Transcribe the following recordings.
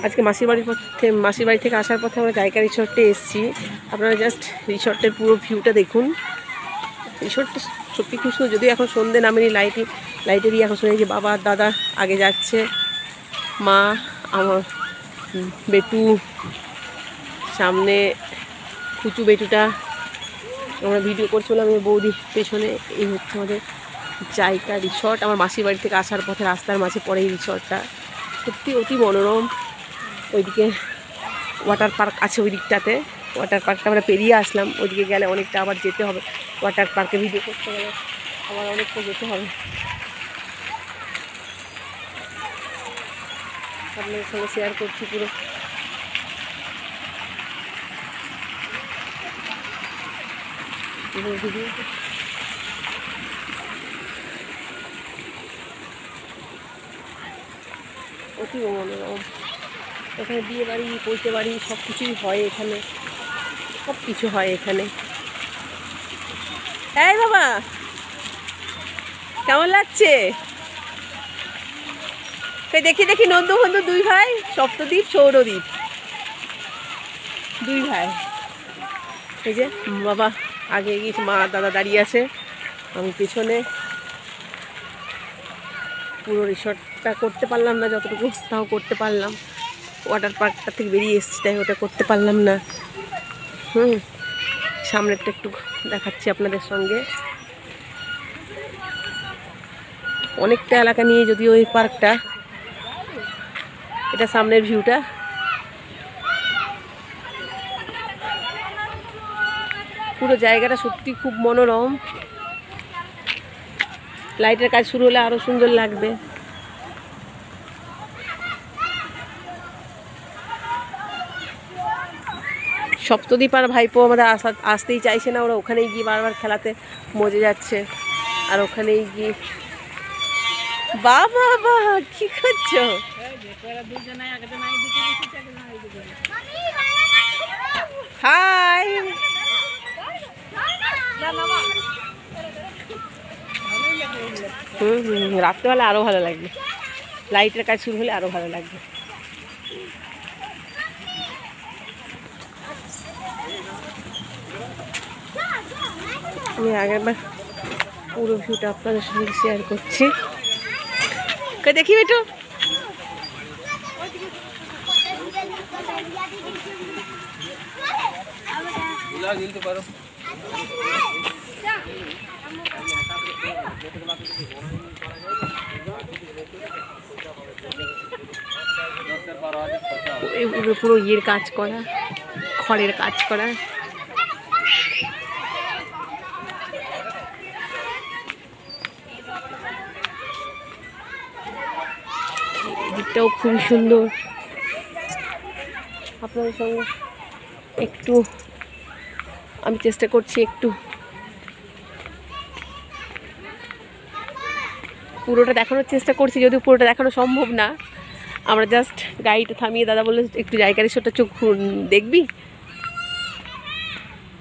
আজকে মাসির বাড়ি থেকে আসার পথে আমরা জায়গা রিসর্টে এসেছি। আপনারা জাস্ট রিসর্টের পুরো ভিউটা দেখুন। রিসর্টটা সত্যি খুব সুন্দর, যদিও এখন সন্ধে নামেনি, লাইটেরই এখন শুনে যে বাবা দাদা আগে যাচ্ছে, মা আমার বেটু সামনে, কুচু বেটুটা আমরা ভিডিও করছিলাম, আমি বৌদি পেছনে। এই হচ্ছে আমাদের জায়গা রিসর্ট। আমার মাসির বাড়ি থেকে আসার পথে রাস্তার মাঝে পড়ে এই রিসর্টটা, সত্যি অতি মনোরম। ওইদিকে ওয়াটার পার্ক আছে, ওই দিকটাতে ওয়াটার পার্কটা আমরা পেরিয়ে আসলাম। ওইদিকে গেলে অনেকটা আবার যেতে হবে, ওয়াটার পার্কে ভিডিও করতে গেলে আবার অনেকটা যেতে হবে। আপনাদের সঙ্গে শেয়ার করছি পুরো। ভিডিও অতি মনোরম। এখানে বিয়ে বাড়ি, পৈতে বাড়ি সব কিছুই হয় এখানে, সব কিছু হয় এখানে। এই বাবা কেমন লাগছে? দেখি দেখি নন্দু বন্ধু দুই ভাই, সপ্তদ্বীপ সৌরদ্বীপ, দুই ভাই। এই যে বাবা আগে গিয়েছে, মা দাদা দাঁড়িয়ে আছে, আমি পেছনে। পুরো রিসর্টটা করতে পারলাম না, যতটুকু তাও করতে পারলাম। ওয়াটার পার্কটা থেকে বেরিয়ে এসেছি তাই ওটা করতে পারলাম না। সামনেরটা একটু দেখাচ্ছি আপনাদের সঙ্গে। অনেকটা এলাকা নিয়ে যদিও ওই পার্কটা, এটা সামনের ভিউটা। পুরো জায়গাটা সত্যি খুব মনোরম। লাইটের কাজ শুরু হলে আরো সুন্দর লাগবে। সপ্তদ্বীপ আর ভাইপো আমাদের আসতেই চাইছে না, ওরা ওখানেই গিয়ে বারবার খেলাতে মজে যাচ্ছে। আর ওখানেই গিয়ে বাবা বা কি করছো? হাই, রাত্রেবেলা আরো ভালো লাগবে, লাইটের কাজ শুরু হলে আরো ভালো লাগবে। আমি আগেরবার পুরো ভিউটা আপনাদের সঙ্গে শেয়ার করছি। দেখি বেটু, পুরো ইয়ের কাজ করা, খড়ের কাজ করা। দিকটাও খুব সুন্দর। আপনাদের সঙ্গে একটু আমি চেষ্টা করছি একটু পুরোটা দেখানোর চেষ্টা করছি, যদিও পুরোটা দেখানো সম্ভব না। আমরা জাস্ট গাড়িটা থামিয়ে দাদা বললে একটু জায়গার রিসর্টটা চোখ দেখবি,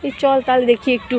এই চল তাহলে দেখি একটু।